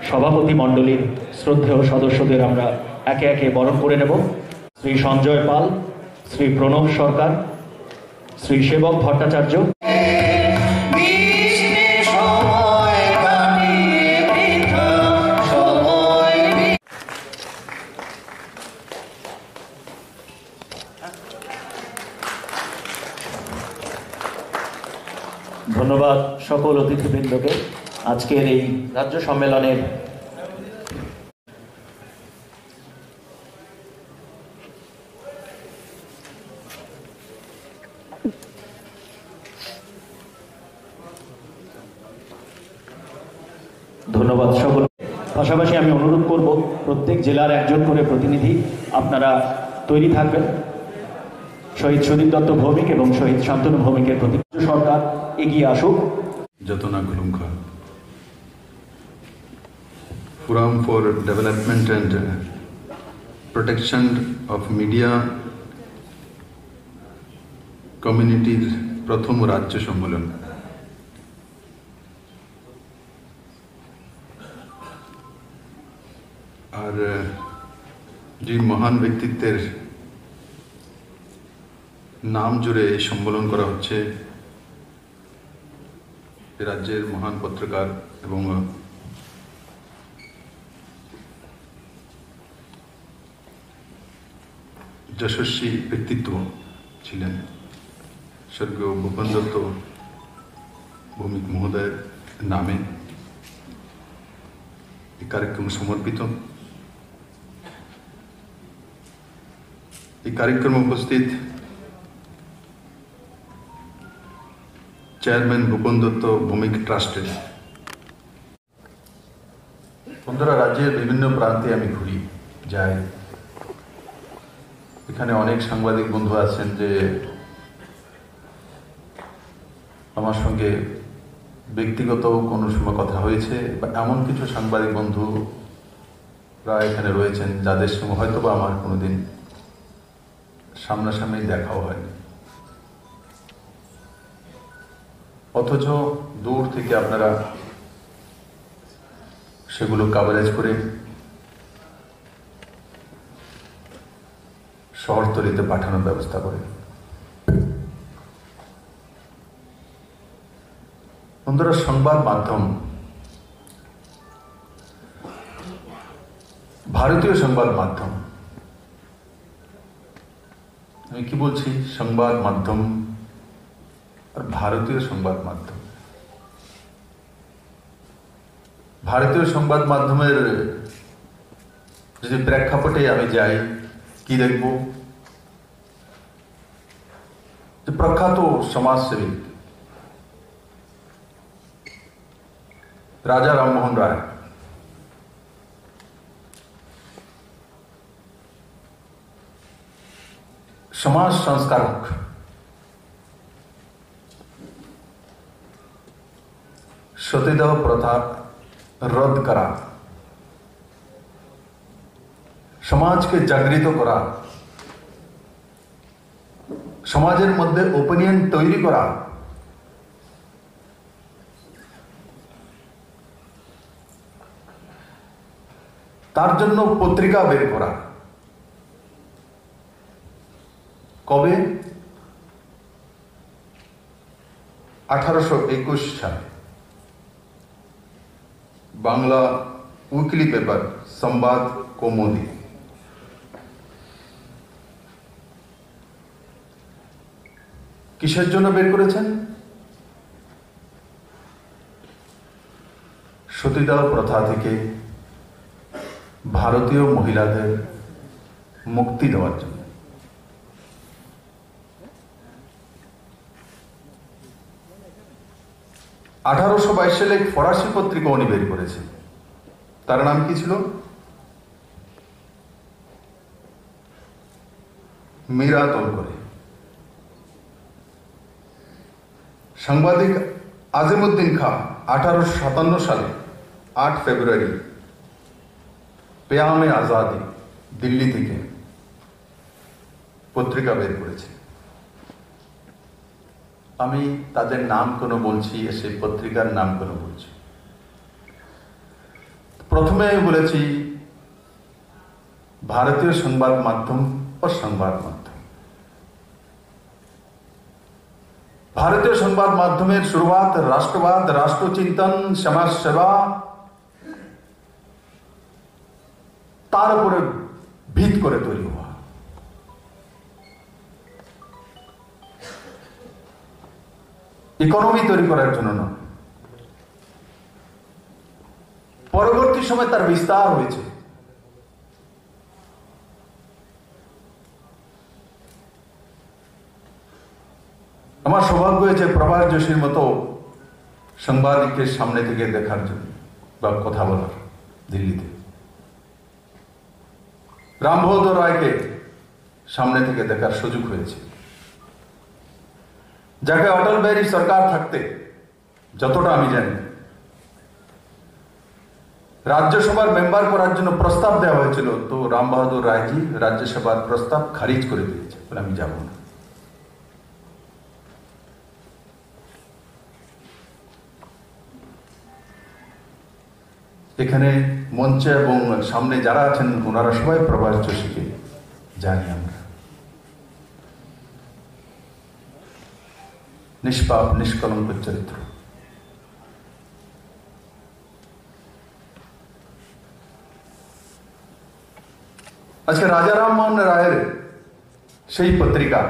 সভাপতি মণ্ডলীর শ্রদ্ধেয় সদস্যদের আমরা একে একে বরণ করে নেব। শ্রী সঞ্জয় পাল, শ্রী প্রণব সরকার, শ্রী সেবক ভট্টাচার্য। ধন্যবাদ সকল অতিথিবৃন্দকে আজকের এই রাজ্য সম্মেলনের ধন্যবাদ সকল। পাশাপাশি আমি অনুরোধ করব প্রত্যেক জেলার একজন করে প্রতিনিধি আপনারা তৈরি থাকবেন। শহীদ সুদীপ দত্ত ভৌমিক এবং শহীদ শান্তনু ভৌমিকের প্রতি সরকার এগিয়ে আসুক। Jatona Gulumkha, Forum for Development and Protection of Media Communities প্রথম রাজ্য সম্মেলন। আর যে মহান ব্যক্তিত্বের নাম জুড়ে এই সম্মেলন করা হচ্ছে, রাজ্যের মহান পত্রকার এবং যশস্বী ব্যক্তিত্ব ছিলেন স্বর্গীয় ভূপেন দত্ত ভৌমিক মহোদয়ের নামে এই কার্যক্রম সমর্পিত। এই কার্যক্রমে উপস্থিত চেয়ারম্যান ভূপেন দত্ত ভৌমিক ট্রাস্টের বন্ধুরা, রাজ্যের বিভিন্ন প্রান্তে আমি ঘুরি যাই, এখানে অনেক সাংবাদিক বন্ধু আছেন যে আমার সঙ্গে ব্যক্তিগত কোনো সময় কথা হয়েছে, বা এমন কিছু সাংবাদিক বন্ধুরা এখানে রয়েছেন যাদের সঙ্গে হয়তো বা আমার কোনোদিন সামনাসামনি দেখাও হয়নি, অথচ দূর থেকে আপনারা সেগুলো কাভারেজ করে শহরতলিতে পাঠানোর ব্যবস্থা করে। বন্ধুরা, সংবাদ মাধ্যম, ভারতীয় সংবাদ মাধ্যম, আমি কি বলছি, সংবাদ মাধ্যম আর ভারতীয় সংবাদ মাধ্যম। ভারতীয় সংবাদ মাধ্যমের যদি প্রেক্ষাপটে আমি যাই, কি দেখব, যে প্রখ্যাত সমাজসেবী রাজা রামমোহন রায় সমাজ সংস্কারক, সতীদাহ প্রথা রদ করা, সমাজকে জাগৃত করা, সমাজের মধ্যে ওপিনিয়ন তৈরি করা, তার জন্য পত্রিকা বের করা। কবে? 1821 সালে বাংলা উইকলি পেপার সংবাদ কৌমুদি। কিসের জন্য বের করেছেন? সতীদাহ প্রথা থেকে ভারতীয় মহিলাদের মুক্তি দেওয়ার জন্য। 1822 সালে এক ফরাসি পত্রিকা উনি বের করেছেন। তার নাম কি ছিল? মীরা তোলকরে। সাংবাদিক আজিমউদ্দিন খাঁ 1857 সালে 8 ফেব্রুয়ারি পেয়ামে আজাদি দিল্লি থেকে পত্রিকা বের করেছে। আমি তাদের নাম কেন বলছি, সেই পত্রিকার নাম কেন বলছি? প্রথমে বলেছি भारतीय संबाद माध्यम और संबाद माध्यम। भारतीय संबाद माध्यमेर शुरुआत राष्ट्रवाद, राष्ट्रचिंतन, समाज सेवा तार उपरे ভিত করে তৈরি হওয়া। ইকোনমি তৈরি করার জন্য না। পরবর্তী সময় তার বিস্তার হয়েছে। আমার সৌভাগ্য হয়েছে প্রভাস যোশীর মতো সাংবাদিকের সামনে থেকে দেখার জন্য বা কথা বলার দিল্লিতে। রামবহদুর রায়কে সামনে থেকে দেখার সুযোগ হয়েছে, যাকে অটল বিহারী সরকার থাকতে যতটা আমি জানি রাজ্যসভার মেম্বার করার জন্য প্রস্তাব দেওয়া হয়েছিল, তো রামবহদুর রায়জি রাজ্যসভার প্রস্তাব খারিজ করে দিয়েছে, বলে আমি যাব না। এখানে মঞ্চে এবং সামনে যারা আছেন ওনারা সবাই প্রভাস যোশীকে জানি আমরা। নিষ্পাপ নিষ্কলঙ্ক চরিত্র। আজকে রাজা রামমোহন রায়ের সেই পত্রিকা,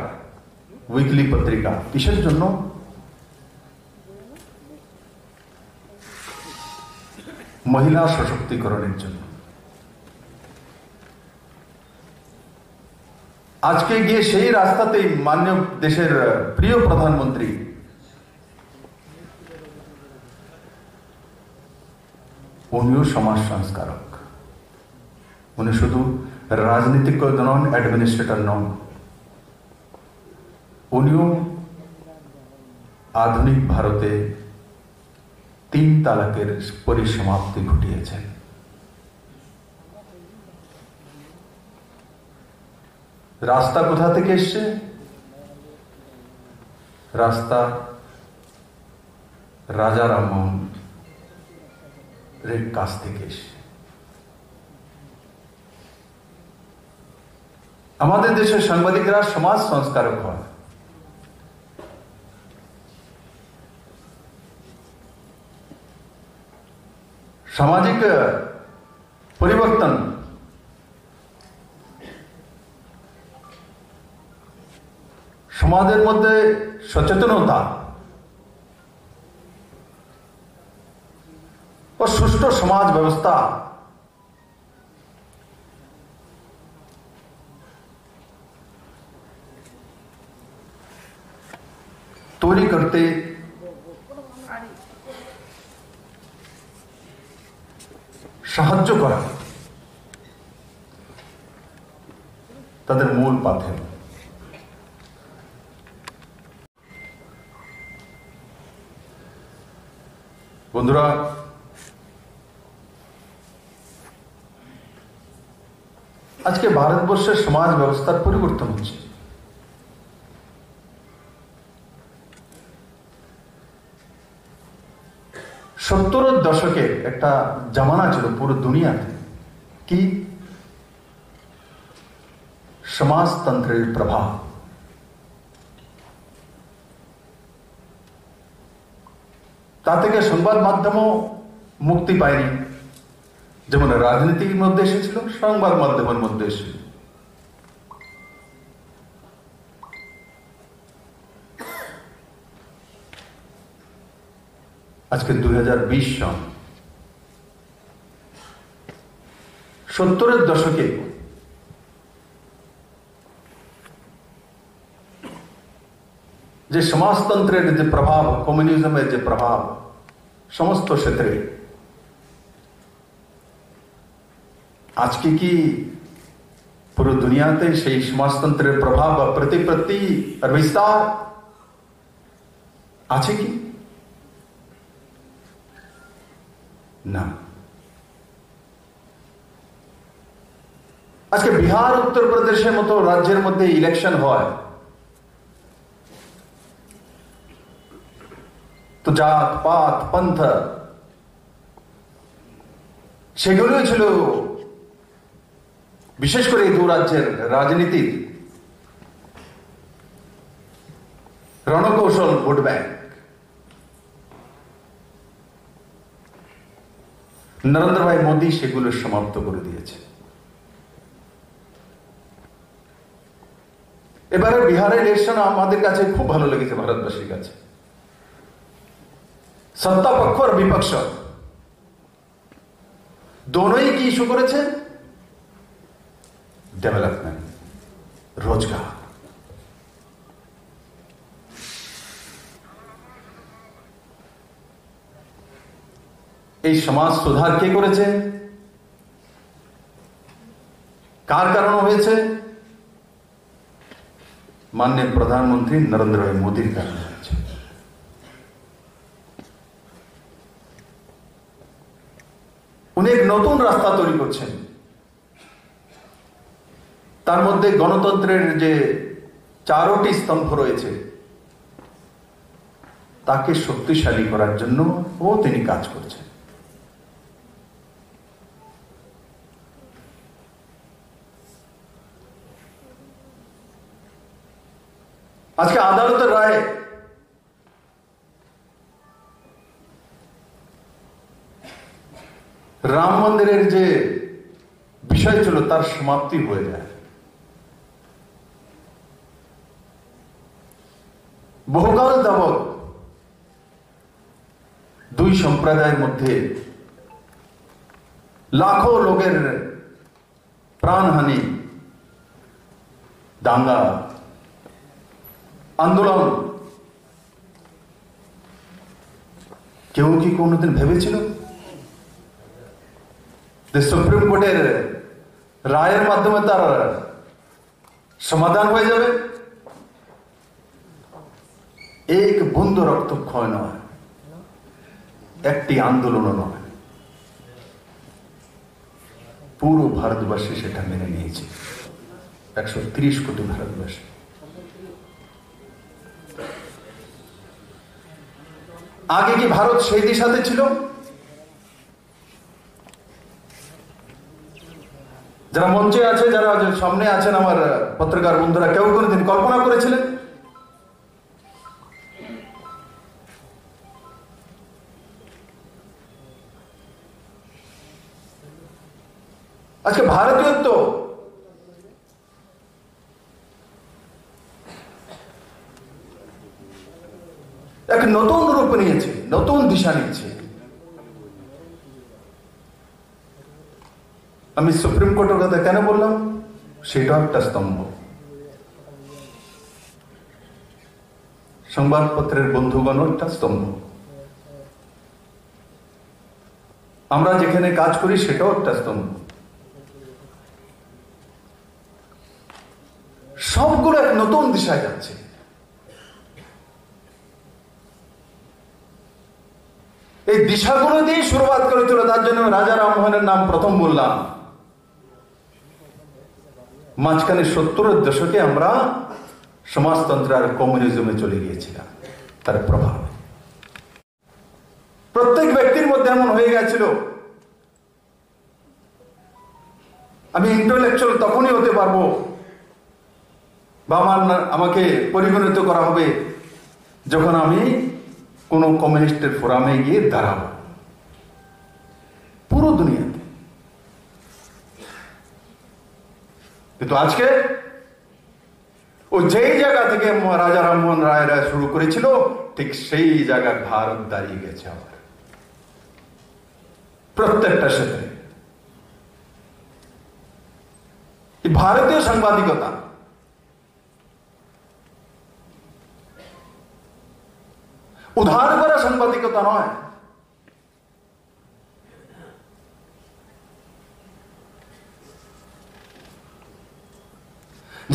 উইকলি পত্রিকা, কিসের জন্য? মহিলা সশক্তিকরণের জন্য। আজকে গিয়ে সেই রাস্তাতেই মাননীয় দেশের প্রিয় প্রধানমন্ত্রী উনিও সমাজ সংস্কারক। উনি শুধু রাজনীতিক নন, অ্যাডমিনিস্ট্রেটর নন, উনিও আধুনিক ভারতে 3 তালাকের পরিসমাপ্তি ঘটিয়েছেন। রাস্তা কোথা থেকে এসছে? রাস্তা রাজা রামমোহন এর কাছ থেকে এসছে। আমাদের দেশের সাংবাদিকরা সমাজ সংস্কারক হয়। সামাজিক পরিবর্তন সমাজের মধ্যে সচেতনতা ও সুষ্ঠু সমাজ ব্যবস্থা তৈরি করতে সাহায্য করা তাদের মূল পাথেয়। বন্ধুরা, আজকে ভারতবর্ষের সমাজ ব্যবস্থার পরিবর্তন হচ্ছে। সত্তরের দশকে একটা জামানা ছিল পুরো দুনিয়াতে, কি সমাজতন্ত্রের প্রভাব। তা থেকে সংবাদ মাধ্যমও মুক্তি পায়নি। যেমন রাজনীতির মধ্যে এসেছিল, সংবাদ মাধ্যমের মধ্যে এসেছিল। আজকে 2020 সন, 70-এর দশকে যে সমাজতন্ত্রের যে প্রভাব, কমিউনিজমের যে প্রভাব সমস্ত ক্ষেত্রে আজকে কি পুরো দুনিয়াতে সেই সমাজতন্ত্রের প্রভাব বা প্রতিপত্তি আর বিস্তার আছে কি না? আজকে বিহার উত্তরপ্রদেশের মতো রাজ্যের মধ্যে ইলেকশন হয় তো জাত পাত পন্থ সেগুলো ছিল বিশেষ করে এই দু রাজ্যের রাজনীতির রণকৌশল ভোট ব্যাংক। নরেন্দ্র ভাই মোদী সেগুলো সমাপ্ত করে দিয়েছে। এবারে বিহারের ইলেকশন আমাদের কাছে খুব ভালো লেগেছে, ভারতবাসীর কাছে। সত্তা পক্ষ আর বিপক্ষ দোনোই কি ইস্যু করেছে? ডেভেলপমেন্ট, রোজগার। এই সমাজ সুধার কে করেছে? কার কারণে হয়েছে? মাননীয় প্রধানমন্ত্রী নরেন্দ্র ভাই মোদীর কারণে হয়েছে। উনি এক নতুন রাস্তা তৈরি করছেন, তার মধ্যে গণতন্ত্রের যে 4টি স্তম্ভ রয়েছে তাকে শক্তিশালী করার জন্য তিনি কাজ করছেন। আজকে আদালতের রায় রাম মন্দিরের যে বিষয় ছিল তার সমাপ্তি হয়ে যায়। বহুকাল যাবৎ দুই সম্প্রদায়ের মধ্যে লাখো লোকের প্রাণহানি, দাঙ্গা, আন্দোলন, কেউ কি কোনদিন ভেবেছিল যে সুপ্রিম কোর্টের রায়ের মাধ্যমে তার সমাধান হয়ে যাবে? এক বুন্দু রক্তক্ষয় নয়, একটি আন্দোলনও নয়, পুরো ভারতবর্ষে সেটা মেনে নিয়েছে। 130 কোটি ভারতবর্ষে। আগে কি ভারত সেই দিশাতে ছিল? যারা মঞ্চে আছে, যারা সামনে আছেন আমার পত্রকার বন্ধুরা, কেউ কোনদিন কল্পনা করেছিলেন আজকে ভারতীয়ত্ব এক নতুন রূপ নিয়েছে, নতুন দিশা নিচ্ছে? আমি সুপ্রিম কোর্টের কথা কেন বললাম? সেটা একটা স্তম্ভ। সংবাদপত্রের বন্ধুগণ একটা স্তম্ভ। আমরা যেখানে কাজ করি সেটাও একটা স্তম্ভ। সবগুলো এক নতুন দিশায় যাচ্ছে। এই দিশাগুলো দিয়ে শুরুয়াত করেছিল, তার জন্য রাজা রামমোহনের নাম প্রথম বললাম। মাঝখানে 70-এর দশকে আমরা সমাজতন্ত্র আর কমিউনিজমে চলে গিয়েছিলাম, তার প্রভাব প্রত্যেক ব্যক্তির মধ্যে এমন হয়ে গেছিল। আমি ইন্টেলেকচুয়াল তখনই হতে পারবো বা আমাকে পরিগণিত করা হবে যখন আমি কোন কমিউনিস্টের ফোরামে গিয়ে দাঁড়াবো পুরো দুনিয়াতে। কিন্তু আজকে ও যেই জায়গা থেকে রাজা রামমোহন রায়রা শুরু করেছিল ঠিক সেই জায়গায় ভারত দাঁড়িয়ে গেছে আবার প্রত্যেকটা ক্ষেত্রে। ভারতীয় সাংবাদিকতা উদ্ধার করা সাংবাদিকতা নয়,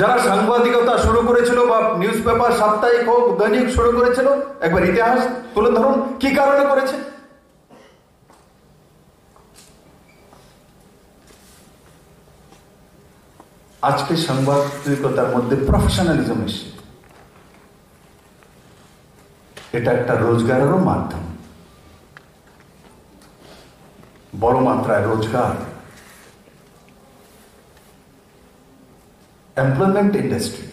যারা সাংবাদিকতা শুরু করেছিল বা নিউজ পেপার সাপ্তাহিক হোক দৈনিক শুরু করেছিল, একবার ইতিহাস তুলে ধরুন কি কারণে করেছে। আজকে সাংবাদিকতার মধ্যে প্রফেশনালিজম এসে এটা একটা রোজগারেরও মাধ্যম, বড় মাত্রায় রোজগার, এমপ্লয়মেন্ট ইন্ডাস্ট্রি।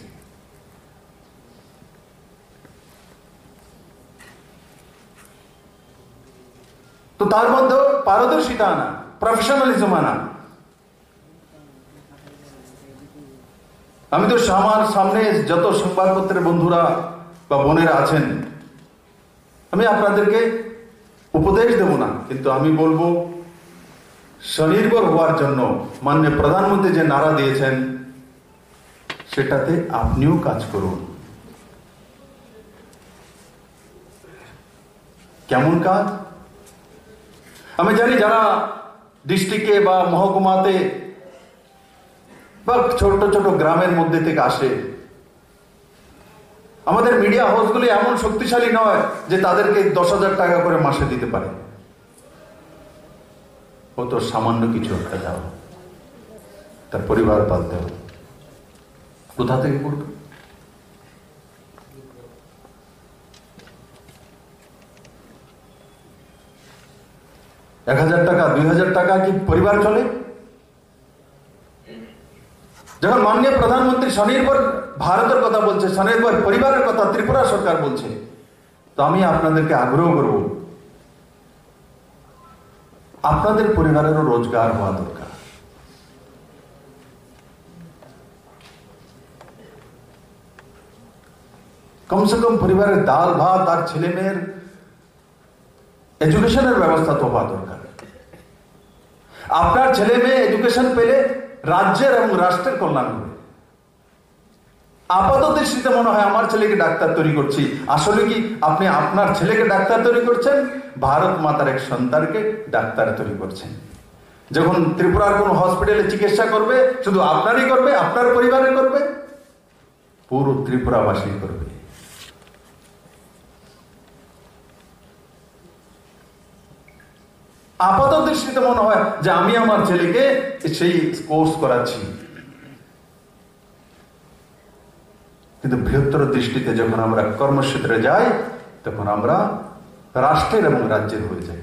তো তার মধ্যে পারদর্শিতা আনা, প্রফেশনালিজম আনা। আমি তো আমার সামনে যত সংবাদপত্রের বন্ধুরা বা বোনেরা আছেন, আমি আপনাদেরকে উপদেশ দেব না, কিন্তু আমি বলবো স্বনির্ভর হওয়ার জন্য মাননীয় প্রধানমন্ত্রী যে নারা দিয়েছেন সেটাতে আপনিও কাজ করুন। কেমন কাজ? আমি জানি যারা ডিস্ট্রিক্টে বা মহকুমাতে বা ছোট ছোট গ্রামের মধ্যে থেকে আসে, আমাদের মিডিয়া হাউসগুলি এমন শক্তিশালী নয় যে তাদেরকে 10,000 টাকা করে মাসে দিতে পারে। ও তো সামান্য কিছু একটা দাও, তার পরিবার পালতে হবে, কোথা থেকে করবে? $1,000 2,000 টাকা কি পরিবার চলে? যখন মাননীয় প্রধানমন্ত্রী স্বনির্ভর ভারতের কথা বলছে, স্বনির্ভর পরিবারের কথা ত্রিপুরা সরকার বলছে, তো আমি আপনাদেরকে আগ্রহ করব, আপনাদের পরিবারেরও রোজগার হওয়া দরকার। কমসে কম পরিবারের ডাল ভাত আর ছেলে মেয়ের এডুকেশনের ব্যবস্থা তো হওয়া দরকার। আপনার ছেলে মেয়ে এডুকেশন পেলে রাজ্যের এবং রাষ্ট্রের কল্যাণ হবে। আপাত দৃষ্টিতে মনে হয় আমার ছেলেকে ডাক্তার তৈরি করছি, আসলে কি আপনি আপনার ছেলেকে ডাক্তার তৈরি করছেন? ভারত মাতার এক সন্তানকে ডাক্তার তৈরি করছেন। যখন ত্রিপুরার কোন হসপিটালে চিকিৎসা করবে, শুধু আপনারই করবে, আপনার পরিবারের করবে, পুরো ত্রিপুরাবাসী করবে। আপাত দৃষ্টিতে মনে হয় যে আমি আমার ছেলেকে সেই কোর্স করাচ্ছি, কিন্তু বৃহত্তর দৃষ্টিতে যখন আমরা কর্মক্ষেত্রে যাই তখন আমরা রাষ্ট্রের এবং রাজ্যের হয়ে যাই।